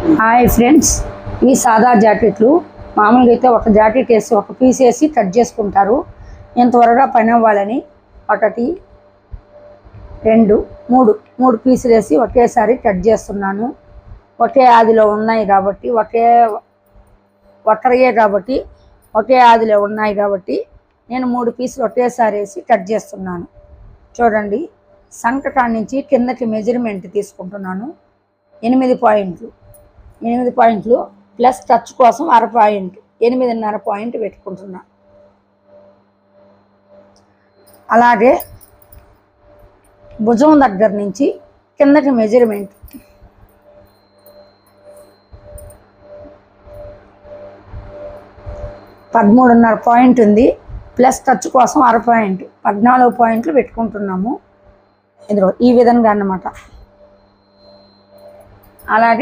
Hi friends, ఇవి సాదా జాకెట్లు. మామూలుగా అయితే ఒక జాకెట్ వేసి ఒక పీస్ వేసి కట్ చేసుకుంటారు. నేను త్వరగా పని అవ్వాలని 1 2 3 పీసులు వేసి ఒకేసారి కట్ చేస్తున్నాను. ఒకే ఆదిలో ఉన్నాయి కాబట్టి ఒక్కరియే కాబట్టి ఒకే ఆదిలో ఉన్నాయి కాబట్టి నేను 3 పీసులు ఒకేసారి వేసి కట్ చేస్తున్నాను. చూడండి, సంకటా నుంచి కిందకి మెజర్మెంట్ తీసుకుంటున్నాను. 8 పాయింట్లు ప్లస్ టచ్ కోసం 1/2 పాయింట్, 8.5 పాయింట్ పెట్టుకుంటున్నా. అలాగే భుజం దగ్గర నుంచి కిందకి మెజర్మెంట్ 13.5 పాయింట్ ఉంది. ప్లస్ టచ్ కోసం 1/2 పాయింట్, 14 పాయింట్లు పెట్టుకుంటున్నాము. ఇందులో ఈ విధంగా అన్నమాట. అలాగే